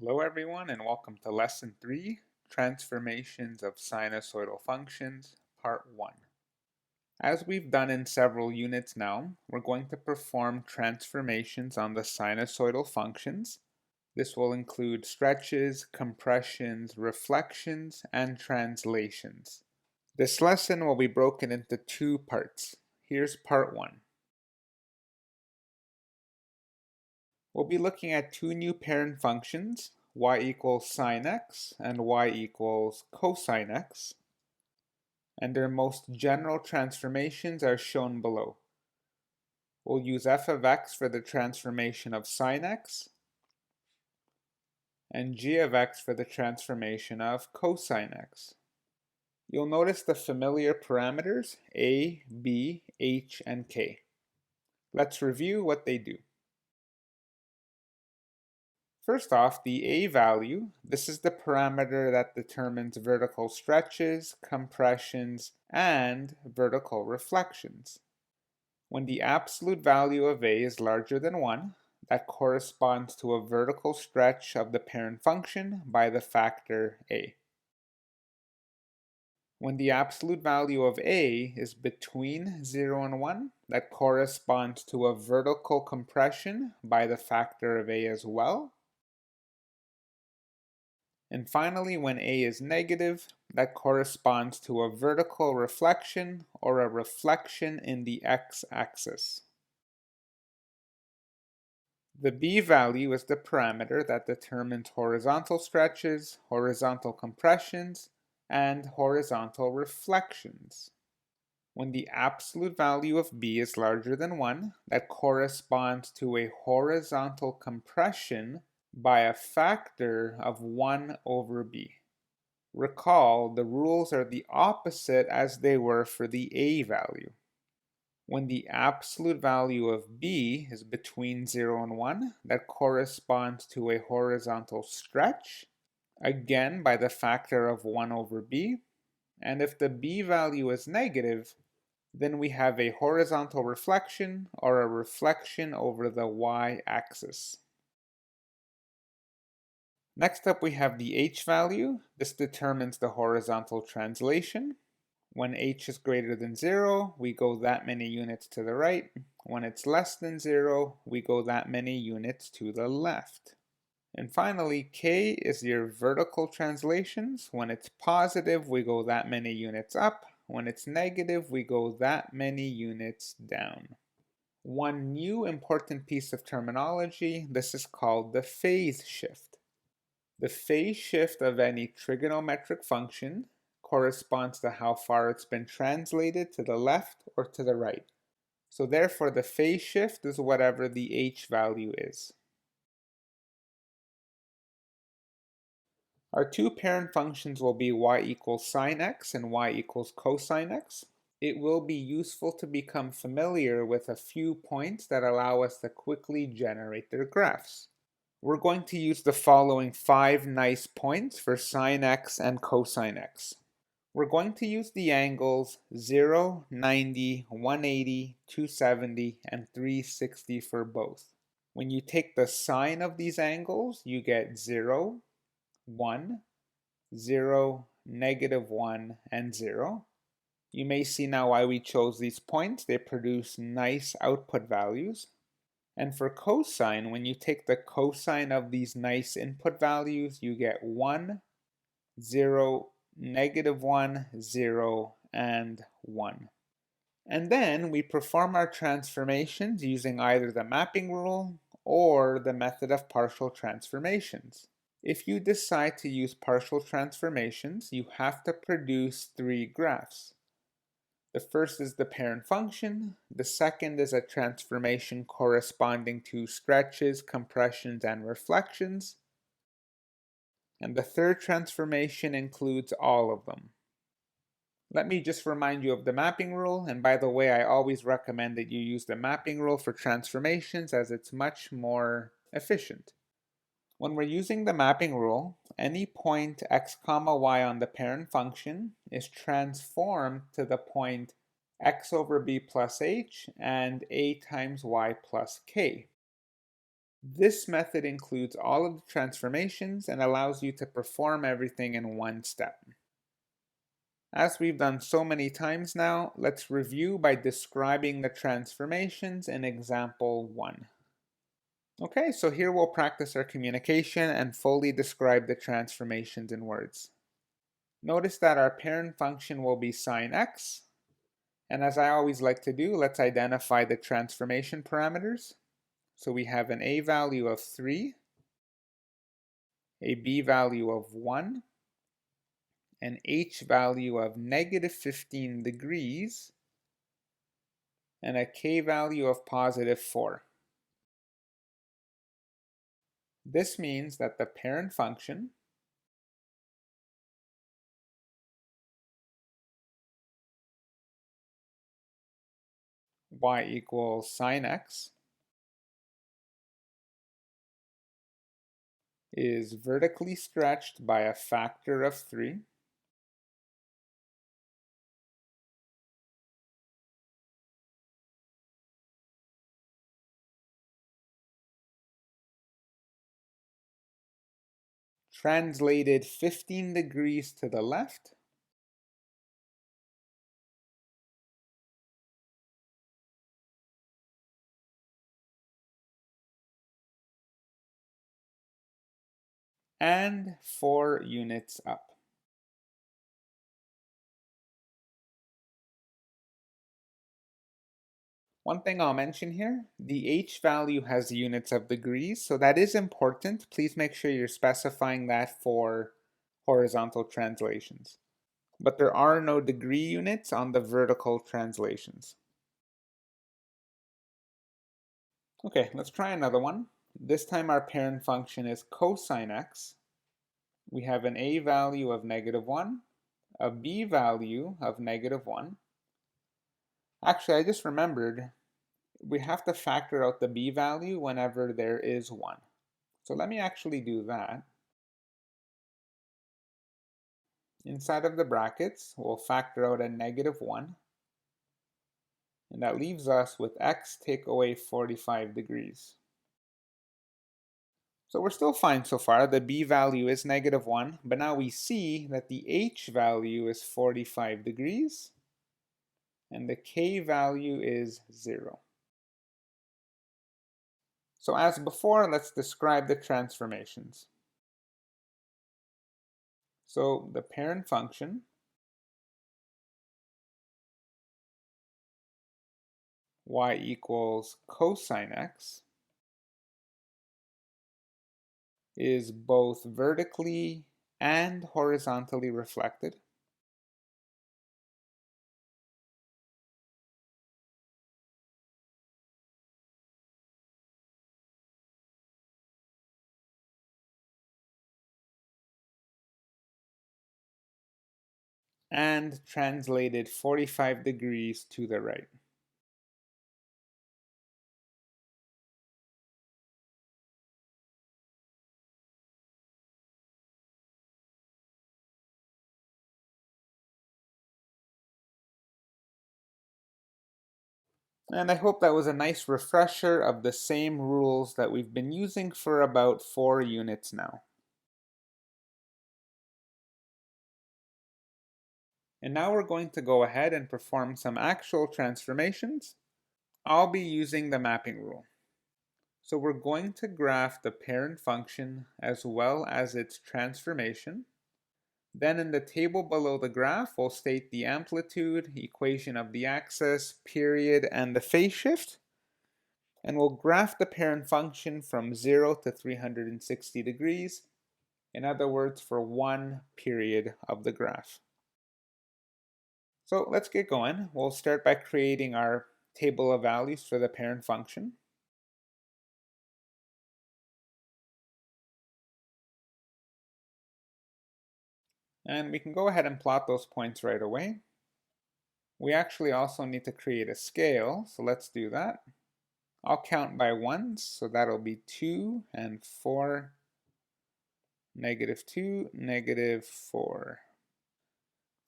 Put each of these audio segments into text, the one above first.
Hello everyone and welcome to Lesson 3, Transformations of Sinusoidal Functions, Part 1. As we've done in several units now, we're going to perform transformations on the sinusoidal functions. This will include stretches, compressions, reflections, and translations. This lesson will be broken into two parts. Here's Part 1. We'll be looking at two new parent functions, y equals sine x and y equals cosine x, and their most general transformations are shown below. We'll use f of x for the transformation of sine x, and g of x for the transformation of cosine x. You'll notice the familiar parameters a, b, h, and k. Let's review what they do. First off, the a value, this is the parameter that determines vertical stretches, compressions, and vertical reflections. When the absolute value of a is larger than 1, that corresponds to a vertical stretch of the parent function by the factor a. When the absolute value of a is between 0 and 1, that corresponds to a vertical compression by the factor of a as well. And finally, when a is negative, that corresponds to a vertical reflection or a reflection in the x-axis. The b value is the parameter that determines horizontal stretches, horizontal compressions, and horizontal reflections. When the absolute value of b is larger than 1, that corresponds to a horizontal compression by a factor of 1 over b. Recall, the rules are the opposite as they were for the a value. When the absolute value of b is between 0 and 1, that corresponds to a horizontal stretch, again by the factor of 1 over b. And if the b value is negative, then we have a horizontal reflection or a reflection over the y-axis. Next up we have the h value. This determines the horizontal translation. When h is greater than 0, we go that many units to the right. When it's less than 0, we go that many units to the left. And finally, k is your vertical translations. When it's positive, we go that many units up. When it's negative, we go that many units down. One new important piece of terminology, this is called the phase shift. The phase shift of any trigonometric function corresponds to how far it's been translated to the left or to the right. So therefore the phase shift is whatever the h value is. Our two parent functions will be y equals sine x and y equals cosine x. It will be useful to become familiar with a few points that allow us to quickly generate their graphs. We're going to use the following 5 nice points for sine x and cosine x. We're going to use the angles 0, 90, 180, 270, and 360 for both. When you take the sine of these angles, you get 0, 1, 0, -1, and 0. You may see now why we chose these points. They produce nice output values. And for cosine, when you take the cosine of these nice input values, you get 1, 0, -1, 0, and 1. And then we perform our transformations using either the mapping rule or the method of partial transformations. If you decide to use partial transformations, you have to produce 3 graphs. The first is the parent function, the second is a transformation corresponding to stretches, compressions, and reflections, and the third transformation includes all of them. Let me just remind you of the mapping rule, and by the way, I always recommend that you use the mapping rule for transformations as it's much more efficient. When we're using the mapping rule, any point x comma y on the parent function is transformed to the point x over b plus h and a times y plus k. This method includes all of the transformations and allows you to perform everything in one step. As we've done so many times now, let's review by describing the transformations in example 1. Okay, so here we'll practice our communication and fully describe the transformations in words. Notice that our parent function will be sine x, and as I always like to do, let's identify the transformation parameters. So we have an a value of 3, a b value of 1, an h value of negative 15 degrees, and a k value of positive 4. This means that the parent function y equals sine x is vertically stretched by a factor of 3, translated 15 degrees to the left, and 4 units up. One thing I'll mention here, the h value has units of degrees, so that is important. Please make sure you're specifying that for horizontal translations. But there are no degree units on the vertical translations. Okay, let's try another one. This time our parent function is cosine x. We have an a value of negative 1, a b value of negative 1. Actually, I just remembered we have to factor out the b value whenever there is 1. So let me actually do that. Inside of the brackets, we'll factor out a negative 1. And that leaves us with x take away 45 degrees. So we're still fine so far. The b value is negative 1, but now we see that the h value is 45 degrees, and the k value is 0. So as before, let's describe the transformations. So the parent function y equals cosine x is both vertically and horizontally reflected. And translated 45 degrees to the right. And I hope that was a nice refresher of the same rules that we've been using for about 4 units now. And now we're going to go ahead and perform some actual transformations. I'll be using the mapping rule. So we're going to graph the parent function as well as its transformation. Then in the table below the graph, we'll state the amplitude, equation of the axis, period, and the phase shift. And we'll graph the parent function from 0 to 360 degrees. In other words, for one period of the graph. So let's get going. We'll start by creating our table of values for the parent function. And we can go ahead and plot those points right away. We actually also need to create a scale, so let's do that. I'll count by ones, so that'll be 2 and 4, -2, -4.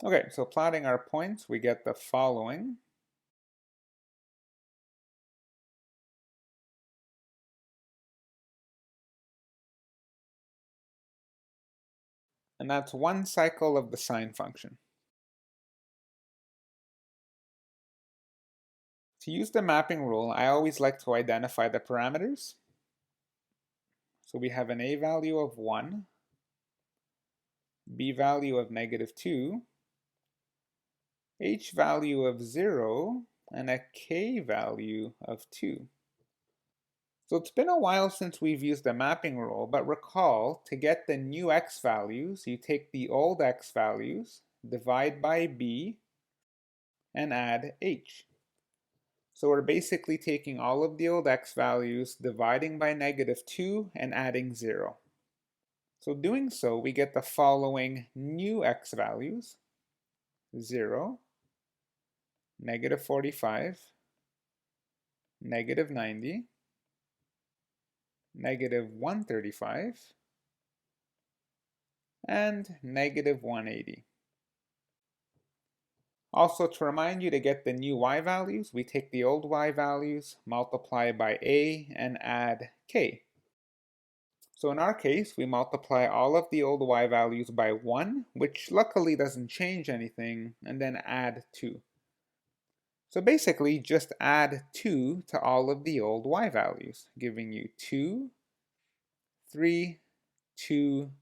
Okay, so plotting our points, we get the following. And that's one cycle of the sine function. To use the mapping rule, I always like to identify the parameters. So we have an a value of 1, b value of -2, h value of 0, and a k value of 2. So it's been a while since we've used the mapping rule, but recall, to get the new x values, you take the old x values, divide by b, and add h. So we're basically taking all of the old x values, dividing by -2, and adding 0. So doing so, we get the following new x values: 0, -45, -90, -135, and -180. Also, to remind you, to get the new y values, we take the old y values, multiply by a, and add k. So in our case, we multiply all of the old y values by 1, which luckily doesn't change anything, and then add 2. So basically, just add 2 to all of the old y values, giving you 2, 3, 2,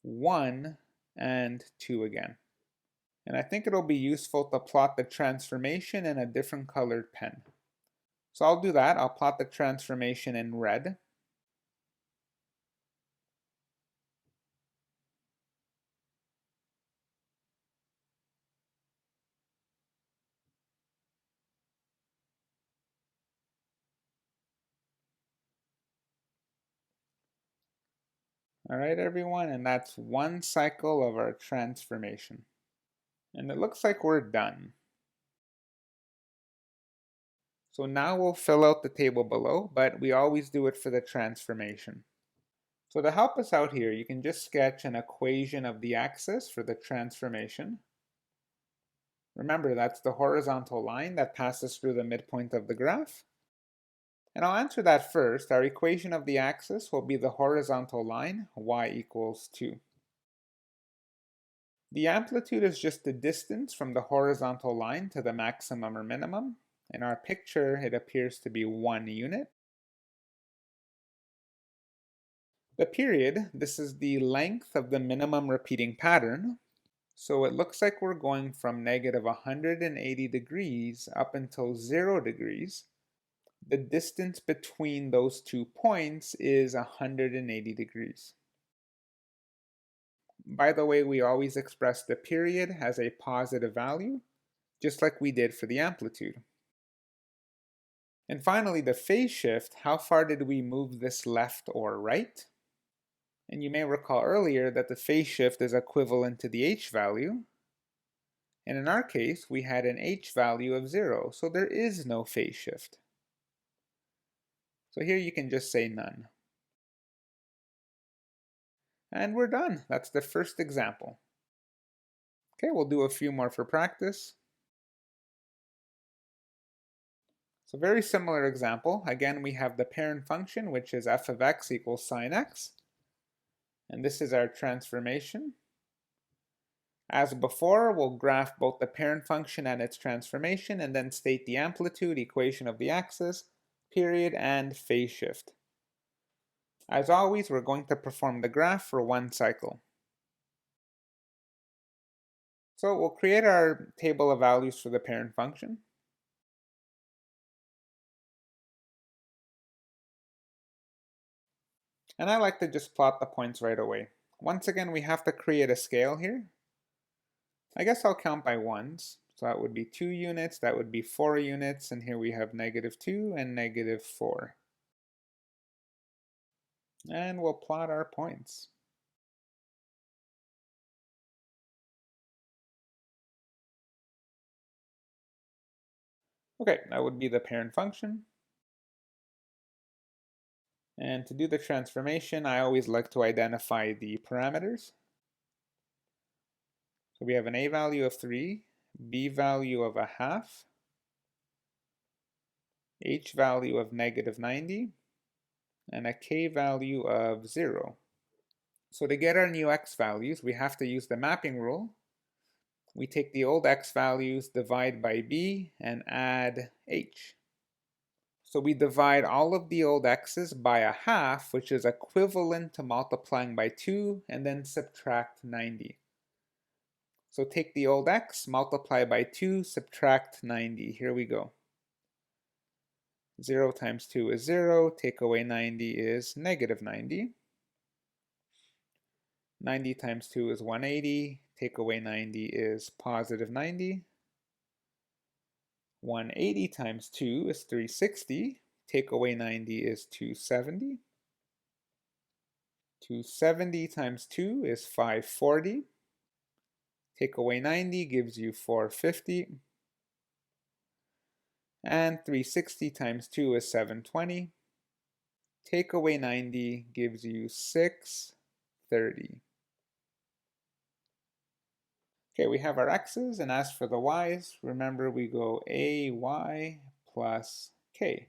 1, and 2 again. And I think it'll be useful to plot the transformation in a different colored pen. So I'll do that. I'll plot the transformation in red. All right, everyone, and that's one cycle of our transformation. And it looks like we're done. So now we'll fill out the table below, but we always do it for the transformation. So to help us out here, you can just sketch an equation of the axis for the transformation. Remember, that's the horizontal line that passes through the midpoint of the graph. And I'll answer that first. Our equation of the axis will be the horizontal line, y equals 2. The amplitude is just the distance from the horizontal line to the maximum or minimum. In our picture, it appears to be 1 unit. The period, this is the length of the minimum repeating pattern. So it looks like we're going from -180 degrees up until 0 degrees. The distance between those 2 points is 180 degrees. By the way, we always express the period as a positive value, just like we did for the amplitude. And finally, the phase shift, how far did we move this left or right? And you may recall earlier that the phase shift is equivalent to the h value. And in our case, we had an h value of 0, so there is no phase shift. So here you can just say none. And we're done. That's the first example. Okay, we'll do a few more for practice. So very similar example. Again, we have the parent function, which is f of x equals sine x. And this is our transformation. As before, we'll graph both the parent function and its transformation, and then state the amplitude, equation of the axis, period, and phase shift. As always, we're going to perform the graph for one cycle. So we'll create our table of values for the parent function. And I like to just plot the points right away. Once again, we have to create a scale here. I guess I'll count by ones. So that would be 2 units, that would be 4 units, and here we have -2 and -4. And we'll plot our points. Okay, that would be the parent function. And to do the transformation, I always like to identify the parameters. So we have an a value of 3, b value of 1/2, h value of -90, and a k value of 0. So to get our new x values, we have to use the mapping rule. We take the old x values, divide by b, and add h. So we divide all of the old x's by a half, which is equivalent to multiplying by 2, and then subtract 90. So take the old x, multiply by 2, subtract 90. Here we go. 0 times 2 is 0, take away 90 is negative 90. 90 times 2 is 180, take away 90 is positive 90. 180 times 2 is 360, take away 90 is 270. 270 times 2 is 540. Take away 90 gives you 450. And 360 times 2 is 720. Take away 90 gives you 630. Okay, we have our x's, and as for the y's, remember we go ay plus k.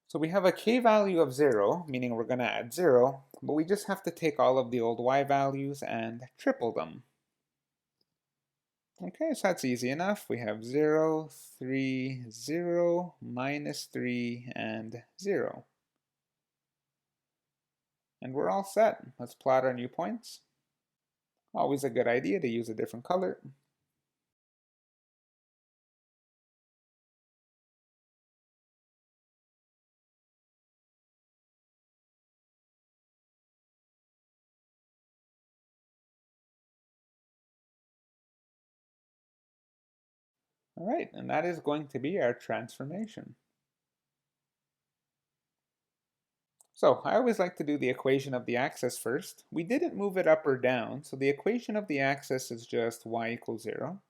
So we have a k value of 0, meaning we're going to add 0, but we just have to take all of the old y values and triple them. Okay, so that's easy enough. We have 0, 3, 0, minus 3, and 0. And we're all set. Let's plot our new points. Always a good idea to use a different color. All right, and that is going to be our transformation. So I always like to do the equation of the axis first. We didn't move it up or down, so the equation of the axis is just y equals 0.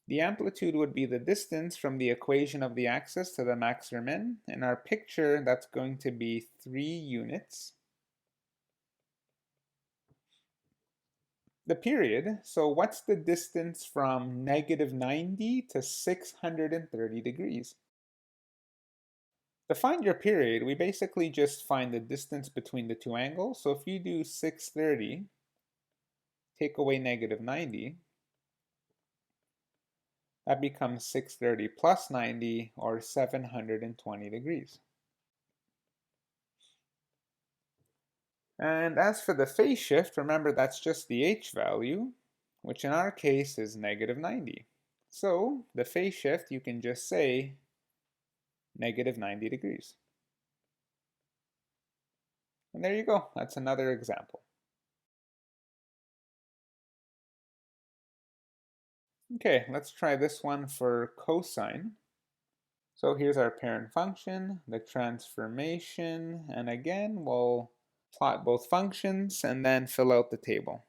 The amplitude would be the distance from the equation of the axis to the max or min. In our picture, that's going to be 3 units. The period, so what's the distance from negative 90 to 630 degrees? To find your period, we basically just find the distance between the two angles. So if you do 630, take away negative 90, that becomes 630 plus 90, or 720 degrees. And as for the phase shift, remember that's just the h value, which in our case is negative 90. So the phase shift, you can just say negative 90 degrees. And there you go, that's another example. Okay, let's try this one for cosine. So here's our parent function, the transformation, and again, we'll plot both functions and then fill out the table.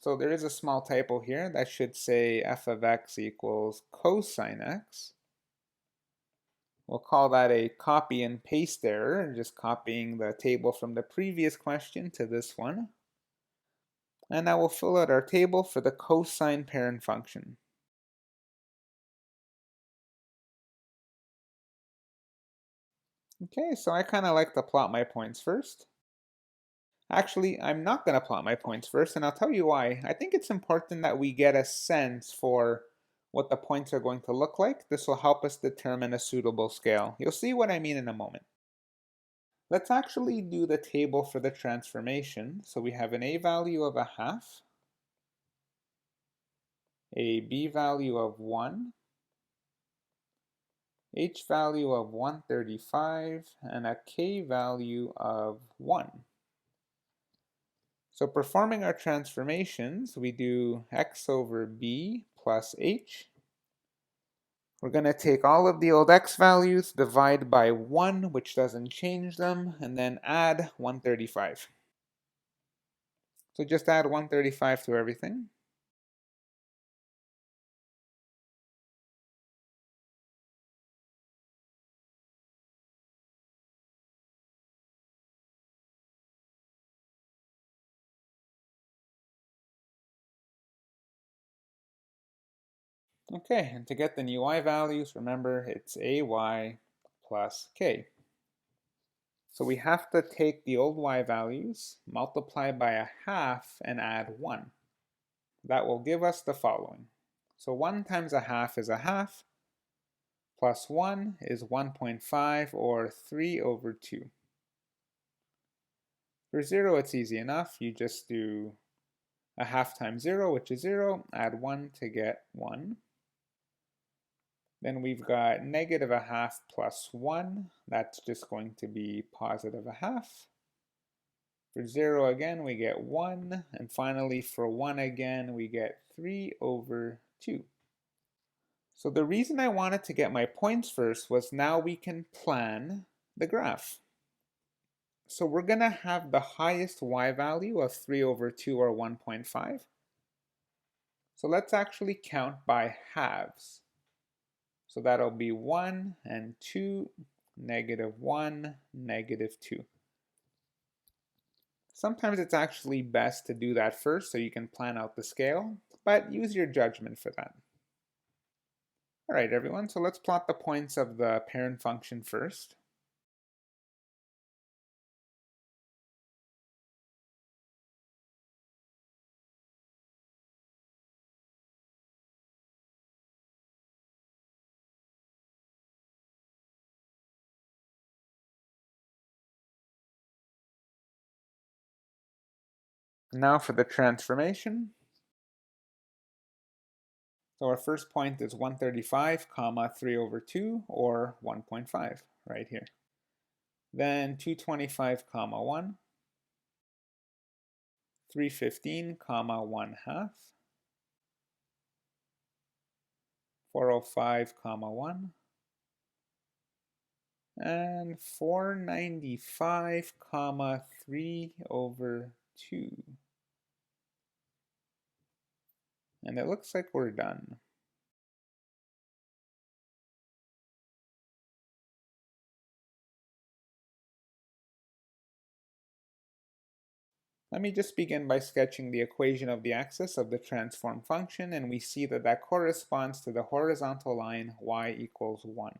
So there is a small typo here that should say f of x equals cosine x. We'll call that a copy and paste error, just copying the table from the previous question to this one. And now we'll fill out our table for the cosine parent function. Okay, so I kind of like to plot my points first. Actually, I'm not going to plot my points first, and I'll tell you why. I think it's important that we get a sense for what the points are going to look like. This will help us determine a suitable scale. You'll see what I mean in a moment. Let's actually do the table for the transformation. So we have an a value of a half, a b value of 1, h value of 135, and a k value of 1. So performing our transformations, we do x over b plus h. We're going to take all of the old x values, divide by 1, which doesn't change them, and then add 135. So just add 135 to everything. Okay, and to get the new y values, remember it's ay plus k. So we have to take the old y values, multiply by a half, and add 1. That will give us the following. So 1 times a half is a half, plus 1 is 1.5, or 3 over 2. For 0, it's easy enough. You just do a half times 0, which is 0, add 1 to get 1. Then we've got negative a half plus 1. That's just going to be positive a half. For 0 again, we get 1. And finally, for 1 again, we get 3 over 2. So the reason I wanted to get my points first was now we can plan the graph. So we're going to have the highest y value of 3 over 2, or 1.5. So let's actually count by halves. So that'll be 1 and 2, negative 1, negative 2. Sometimes it's actually best to do that first so you can plan out the scale, but use your judgment for that. All right, everyone, so let's plot the points of the parent function first. Now for the transformation. So our first point is 135, comma 3 over 2, or 1.5, right here. Then 225, comma 1, 315, comma 1 half, 405, comma 1, and 495, comma 3 over 2. And it looks like we're done. Let me just begin by sketching the equation of the axis of the transform function, and we see that that corresponds to the horizontal line y equals 1.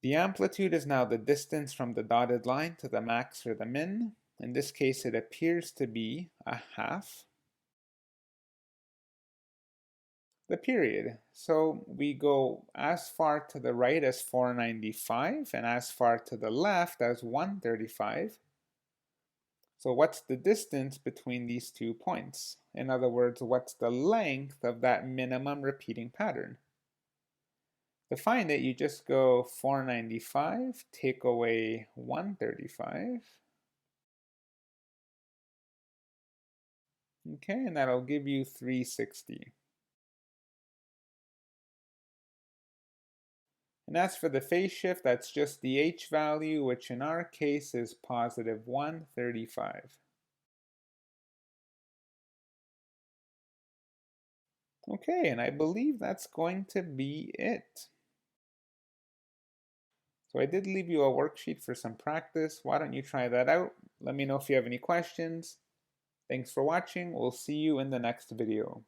The amplitude is now the distance from the dotted line to the max or the min. In this case, it appears to be a half. The period. So we go as far to the right as 495 and as far to the left as 135. So what's the distance between these 2 points? In other words, what's the length of that minimum repeating pattern? To find it, you just go 495, take away 135. Okay, and that'll give you 360. And as for the phase shift, that's just the h value, which in our case is positive 135. Okay, and I believe that's going to be it. So I did leave you a worksheet for some practice. Why don't you try that out? Let me know if you have any questions. Thanks for watching. We'll see you in the next video.